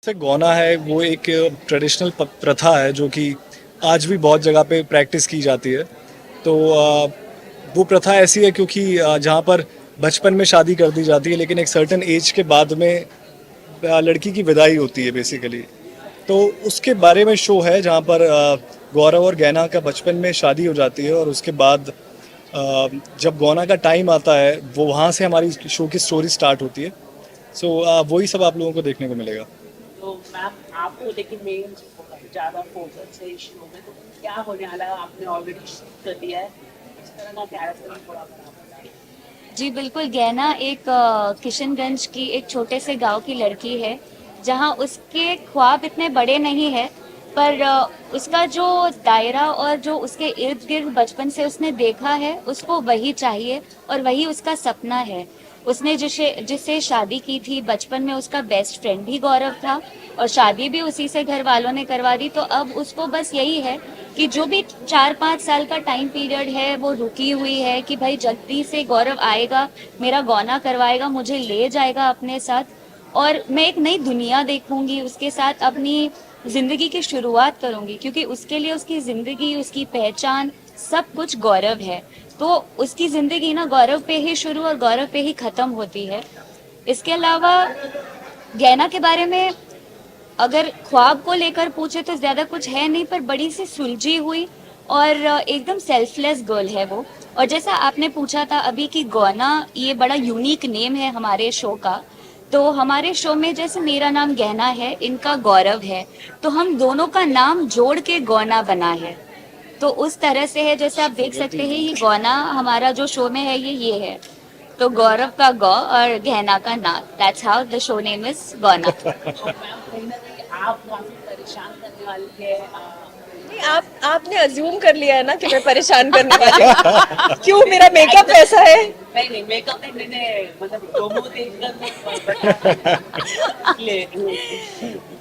से गौना है वो एक ट्रेडिशनल प्रथा है जो कि आज भी बहुत जगह पे प्रैक्टिस की जाती है। तो वो प्रथा ऐसी है क्योंकि जहाँ पर बचपन में शादी कर दी जाती है लेकिन एक सर्टेन एज के बाद में लड़की की विदाई होती है बेसिकली। तो उसके बारे में शो है जहाँ पर गौरव और गैना का बचपन में शादी हो जाती है और उसके बाद जब गौना का टाइम आता है वो वहाँ से हमारी शो की स्टोरी स्टार्ट होती है। सो वही सब आप लोगों को देखने को मिलेगा। तो मैम आपको लेकिन मेन ज़्यादा फोकस है इस शो में, तो क्या होने वाला है? आपने ऑलरेडी शूट कर दिया है, इस तरह का कैरेक्टर थोड़ा बताइए। जी बिल्कुल। गैना एक किशनगंज की एक छोटे से गांव की लड़की है जहां उसके ख्वाब इतने बड़े नहीं है, पर उसका जो दायरा और जो उसके इर्द गिर्द बचपन से उसने देखा है उसको वही चाहिए और वही उसका सपना है। उसने जिससे शादी की थी बचपन में उसका बेस्ट फ्रेंड भी गौरव था और शादी भी उसी से घर वालों ने करवा दी। तो अब उसको बस यही है कि जो भी 4-5 साल का टाइम पीरियड है वो रुकी हुई है कि भाई जल्दी से गौरव आएगा, मेरा गौना करवाएगा, मुझे ले जाएगा अपने साथ और मैं एक नई दुनिया देखूंगी, उसके साथ अपनी जिंदगी की शुरुआत करूंगी, क्योंकि उसके लिए उसकी जिंदगी, उसकी पहचान सब कुछ गौरव है। तो उसकी जिंदगी ना गौरव पे ही शुरू और गौरव पे ही खत्म होती है। इसके अलावा गैना के बारे में अगर ख्वाब को लेकर पूछे तो ज्यादा कुछ है नहीं, पर बड़ी सी सुलझी हुई और एकदम सेल्फलेस गर्ल है वो। और जैसा आपने पूछा था अभी कि गौना ये बड़ा यूनिक नेम है हमारे शो का, तो हमारे शो में जैसे मेरा नाम गहना है, इनका गौरव है, तो हम दोनों का नाम जोड़ के गौना बना है। तो उस तरह से है, जैसे आप देख सकते हैं ये गौना हमारा जो शो में है ये है। तो गौरव का गौ और गहना का ना, that's how the show name is गौना। और मैम कहीं ना कहीं आप काफी परेशान करने वाली है। नहीं, आपने अज्यूम कर लिया है ना कि मैं परेशान करने वाली हूँ। क्यों, मेरा मेकअप ऐसा है? नहीं नहीं, मेकअप नहीं, मैंने मतलब प्रोमो देखकर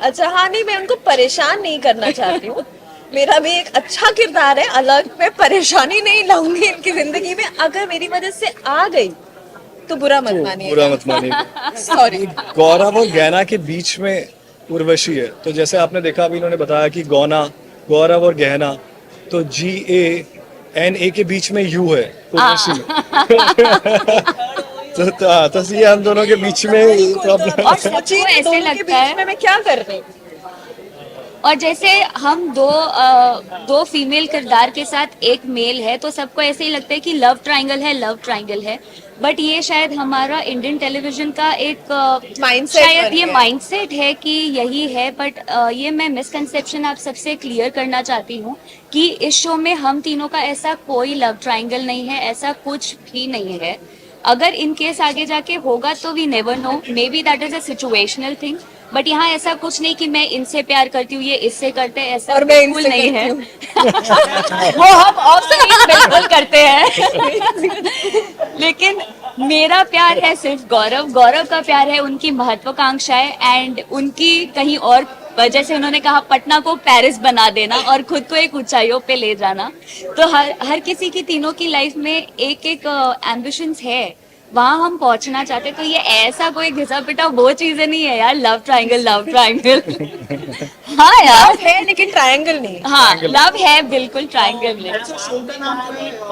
अच्छा, हाँ, नहीं, मैं उनको परेशान नहीं करना चाहती हूँ। मेरा भी एक अच्छा किरदार है, अलग मैं परेशानी नहीं लाऊंगी इनकी जिंदगी में। अगर मेरी वजह से आ गई तो बुरा मत मानिए। बुरा मत मानिए। सॉरी। गौरव और गैना के बीच में उर्वशी है, तो जैसे आपने देखा अभी इन्होंने बताया कि गौना, गौरव और गहना, तो GANA के बीच में यू है उर्वशी में। तो ये हम दोनों के बीच में प्रॉब्लम। और सोचिए ऐसे दोनों के लगता बीच है। में मैं क्या कर रही हूँ। और जैसे हम दो फीमेल किरदार के साथ एक मेल है, तो सबको ऐसे ही लगता है कि लव ट्रायंगल है, लव ट्रायंगल है। बट ये शायद हमारा इंडियन टेलीविजन का एक Mindset शायद बन ये गया। माइंडसेट है कि यही है। बट ये मैं मिसकंसेप्शन आप सबसे क्लियर करना चाहती हूँ कि इस शो में हम तीनों का ऐसा कोई लव ट्रायंगल नहीं है, ऐसा कुछ भी नहीं है। अगर इन केस आगे जाके होगा तो we never know, maybe that is a situational thing. But यहाँ ऐसा कुछ नहीं कि मैं इनसे प्यार करती हूँ, ये इससे करते हैं, ऐसा और मैं बिल्कुल इनसे नहीं करती है। हूँ। वो हम ऑफ स्क्रीन बिल्कुल करते हैं। लेकिन मेरा प्यार है सिर्फ गौरव, गौरव का प्यार है उनकी महत्वाकांक्षाएं एंड उनकी कहीं और वजह से उन्होंने कहा पटना को पेरिस बना देना और खुद को एक ऊंचाइयों पे ले जाना। तो हर किसी की, तीनों की लाइफ में एक एक एम्बिशंस है, वहां हम पहुंचना चाहते। तो ये ऐसा कोई घिसा पिटा वो चीजें नहीं है यार, लव ट्रायंगल लव ट्रायंगल। हाँ यार, लव है लेकिन ट्रायंगल नहीं। हाँ लव है, बिल्कुल ट्रायंगल नहीं। पटना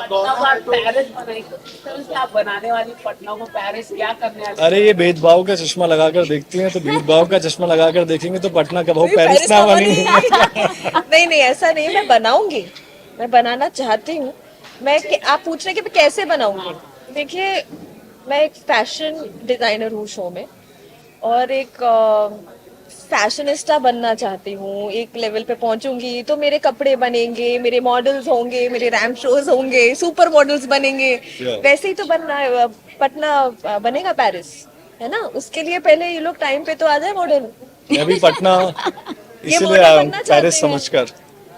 को पेरिस बनाएगी, तो किस तरह से आप बनाने वाली पटना को पेरिस, क्या करने वाली? अरे ये भेदभाव का चश्मा लगाकर देखती हैं, तो भेदभाव का चश्मा लगाकर देखेंगे तो पटना कब हो कोई पेरिस पेरिस ना ना बनी। नहीं नहीं, ऐसा नहीं, मैं बनाऊंगी, मैं बनाना चाहती हूँ। आप पूछ रहे कि मैं कैसे बनाऊंगी। देखिए, मैं एक फैशन डिजाइनर हूँ शो में, और एक फैशनिस्टा बनना चाहती हूँ। एक लेवल पे पहुंचूंगी तो मेरे कपड़े बनेंगे, मेरे मॉडल्स होंगे, मेरे रैम्प शोज होंगे, सुपर मॉडल्स बनेंगे। वैसे ही तो बनना है, पटना बनेगा पेरिस, है ना। उसके लिए पहले ये लोग टाइम पे तो आ जाए मॉडल। मैं भी पटना ये इसीलिए मॉडल आया हूँ, बनना पेरिस चाहते हैं, समझकर।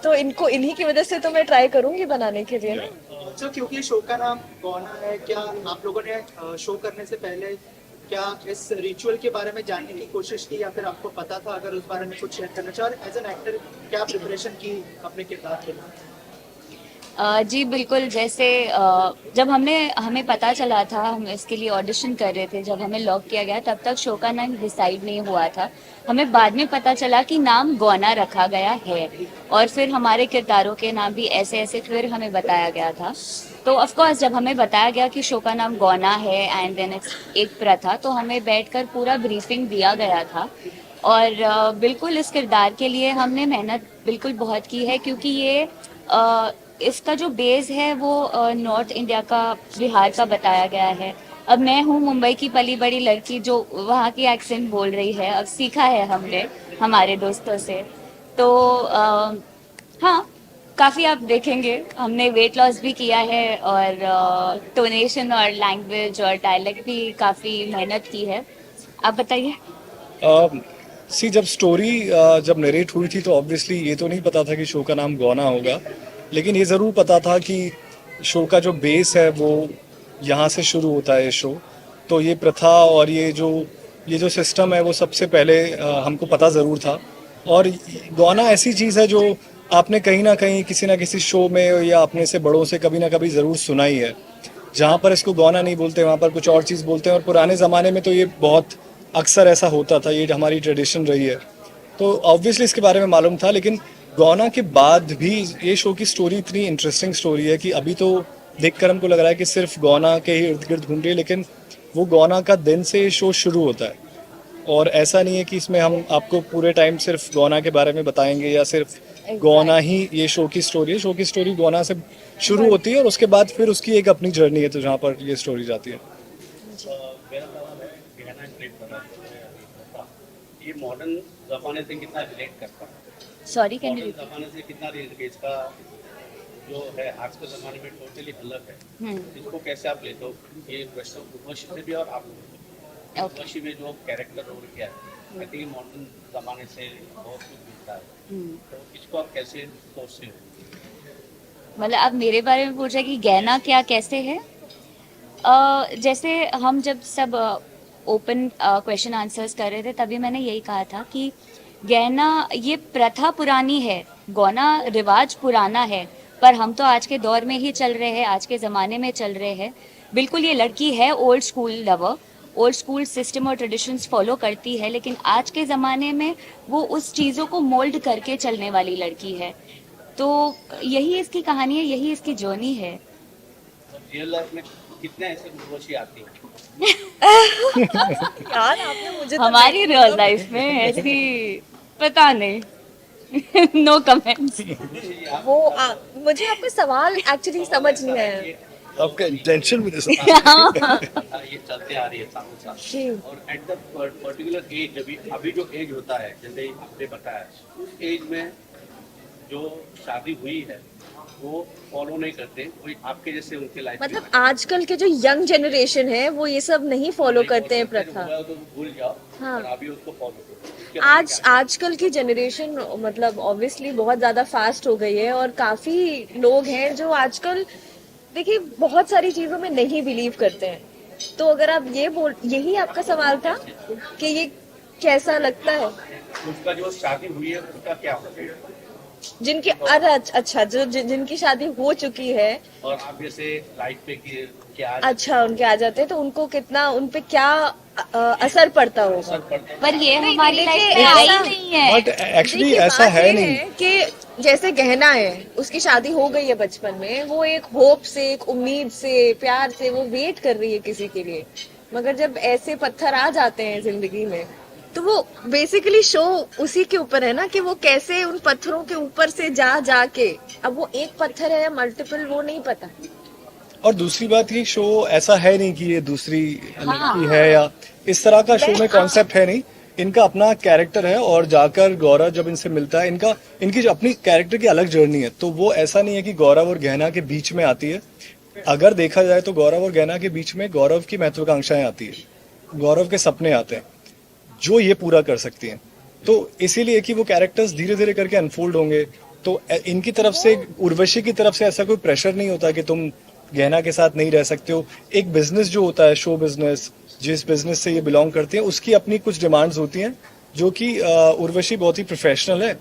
तो इनको इन्हीं की वजह से तो मैं ट्राई करूंगी बनाने के लिए ना। तो क्योंकि शो का नाम गौना है, क्या आप लोगों ने शो करने से पहले क्या इस रिचुअल के बारे में जानने की कोशिश की, या फिर आपको पता था? अगर उस बारे में कुछ शेयर करना चाहे, एज एन एक्टर क्या प्रिपरेशन की अपने किरदार के लिए? जी बिल्कुल, जैसे जब हमें पता चला था, हम इसके लिए ऑडिशन कर रहे थे, जब हमें लॉक किया गया तब तक शो का नाम डिसाइड नहीं हुआ था। हमें बाद में पता चला कि नाम गौना रखा गया है, और फिर हमारे किरदारों के नाम भी ऐसे ऐसे फिर हमें बताया गया था। तो ऑफ कोर्स जब हमें बताया गया कि शो का नाम गौना है एंड देन इट्स एक प्रथा, तो हमें बैठकर पूरा ब्रीफिंग दिया गया था। और बिल्कुल इस किरदार के लिए हमने मेहनत बिल्कुल बहुत की है, क्योंकि ये इसका जो बेस है वो नॉर्थ इंडिया का, बिहार का बताया गया है। अब मैं हूँ मुंबई की पली बड़ी लड़की जो वहाँ की एक्सेंट बोल रही है, अब सीखा है हमने हमारे दोस्तों से। तो हाँ, काफ़ी आप देखेंगे हमने वेट लॉस भी किया है, और टोनेशन और लैंग्वेज और डायलेक्ट भी काफ़ी मेहनत की है। आप बताइए। सी जब स्टोरी जब नरेट हुई थी तो ऑब्वियसली ये तो नहीं पता था कि शो का नाम गौना होगा, लेकिन ये ज़रूर पता था कि शो का जो बेस है वो यहाँ से शुरू होता है शो। तो ये प्रथा और ये जो सिस्टम है वो सबसे पहले हमको पता ज़रूर था। और गौना ऐसी चीज़ है जो आपने कहीं ना किसी शो में या अपने से बड़ों से कभी ना कभी ज़रूर सुना ही है। जहाँ पर इसको गौना नहीं बोलते वहाँ पर कुछ और चीज़ बोलते हैं, और पुराने ज़माने में तो ये बहुत अक्सर ऐसा होता था, ये हमारी ट्रेडिशन रही है। तो ऑब्वियसली इसके बारे में मालूम था, लेकिन गौना के बाद भी ये शो की स्टोरी इतनी इंटरेस्टिंग स्टोरी है कि अभी तो देखकर हमको लग रहा है कि सिर्फ गौना के ही इर्द गिर्द घूम रही है, लेकिन वो गौना का दिन से ये शो शुरू होता है। और ऐसा नहीं है कि इसमें हम आपको पूरे टाइम सिर्फ गौना के बारे में बताएंगे या सिर्फ गौना ही ये शो की स्टोरी है। शो की स्टोरी गौना से शुरू होती है और उसके बाद फिर उसकी एक अपनी जर्नी है, तो जहाँ पर ये स्टोरी जाती है। मेरा सवाल है गहना क्लिप बना, ये मॉडर्न जमाने से कितना रिलेट करता है? सॉरी, कैन यू मॉडर्न जमाने से कितना रिलेट, इसका जो है आज के जमाने में टोटली अलग है, इसको कैसे आप लेते हो? ये वैष्णव उर्वशी से भी और आप उर्वशी में जो कैरेक्टर रोल किया है, आई थिंक मॉडर्न जमाने से बहुत कुछ मिलता है, तो इसको आप कैसे सोचते हो? मतलब आप मेरे बारे में पूछ रहे कि गहना क्या कैसे है? जैसे हम जब सब ओपन क्वेश्चन आंसर्स कर रहे थे तभी मैंने यही कहा था कि गहना ये प्रथा पुरानी है, गौना रिवाज पुराना है, पर हम तो आज के दौर में ही चल रहे हैं, आज के ज़माने में चल रहे हैं। बिल्कुल ये लड़की है old school lover, old school system और ट्रेडिशंस फॉलो करती है, लेकिन आज के ज़माने में वो उस चीज़ों को मोल्ड करके चलने वाली लड़की है। तो यही इसकी कहानी है, यही इसकी जर्नी है। रियल लाइफ में कितने ऐसे उर्वशी आती हैं? यार आपने मुझे तो हमारी रियल लाइफ में ऐसी पता नहीं। No comments. मुझे आपका सवाल एक्चुअली समझ नहीं आया। आपका इंटेंशन मुझे ये चलते आ रही है सालों जी। साल, और एट द पर्टिकुलर एज, अभी जो एज होता है, जैसे आपने बताया, उस एज में जो शादी हुई है वो फॉलो नहीं करते, कोई आपके जैसे उनके लाइफ मतलब आजकल के जो यंग जनरेशन है वो ये सब नहीं फॉलो करते हैं प्रथा। तो भूल जाओ, हाँ। और अभी उसको फॉलो करो। आजकल की जनरेशन मतलब ऑब्वियसली बहुत ज्यादा फास्ट हो गई है, और काफी लोग हैं जो आजकल देखिए बहुत सारी चीजों में नहीं बिलीव करते हैं। तो अगर आप यही आपका सवाल था कि ये कैसा लगता है? उसका जो शादी हुई है उसका क्या होता है? जिनकी अच्छा जिनकी शादी हो चुकी है और आप जैसे लाइफ पे क्या अच्छा उनके आ जाते हैं, तो उनको कितना उनपे क्या असर पड़ता होगा? असर पड़ता है? पर ये हमारी देखिए, लाइफ में आई ऐसा- नहीं है। बट एक्चुअली देखिए, ऐसा बात है ये नहीं। कि जैसे गहना है, उसकी शादी हो गई है बचपन में, वो एक होप से, एक उम्मीद से, प्यार से वो वेट कर रही है किसी के लिए। मगर जब ऐसे पत्थर आ जाते हैं जिंदगी में, तो वो बेसिकली शो उसी के ऊपर है ना, कि वो कैसे उन पत्थरों के ऊपर से जाके, अब वो एक पत्थर है या मल्टीपल वो नहीं पता। और दूसरी बात ये, शो ऐसा है नहीं कि ये दूसरी लड़की है या इस तरह का शो में कॉन्सेप्ट है नहीं। इनका अपना कैरेक्टर है, और जाकर गौरव जब इनसे मिलता है, इनकी जो अपनी कैरेक्टर की अलग जर्नी है, तो वो ऐसा नहीं है कि गौरव और गहना के बीच में आती है। अगर देखा जाए तो गौरव और गहना के बीच में गौरव की महत्वाकांक्षाएं आती है, गौरव के सपने आते हैं जो ये पूरा कर सकती हैं। तो इसीलिए कि वो कैरेक्टर्स धीरे धीरे करके अनफोल्ड होंगे, तो इनकी तरफ से, उर्वशी की तरफ से ऐसा कोई प्रेशर नहीं होता कि तुम गहना के साथ नहीं रह सकते हो। एक बिजनेस जो होता है, शो बिजनेस, जिस बिजनेस से ये बिलोंग करती है, उसकी अपनी कुछ डिमांड्स होती हैं, जो कि उर्वशी बहुत ही प्रोफेशनल है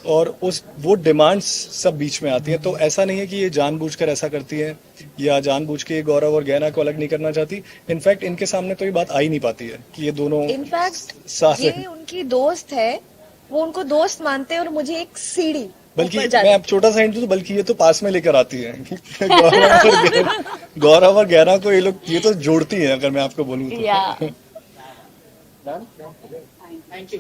और वो डिमांड्स सब बीच में आती हैं। तो ऐसा नहीं है कि ये जानबूझकर ऐसा करती है या जानबूझ के गौरव और गहना को अलग नहीं करना चाहती। इनफैक्ट इनके सामने तो ये बात आ ही नहीं पाती है कि ये दोनों इनफैक्ट साथ ये हैं। उनकी दोस्त है, वो उनको दोस्त मानते हैं और मुझे एक सीढ़ी बल्कि ऊपर जाने मैं अब छोटा सा हिंट दूं तो बल्कि ये तो पास में लेकर आती है। गौरव और गहना को ये तो जोड़ती हैं, अगर मैं आपको बोलूं तो। या थैंक यू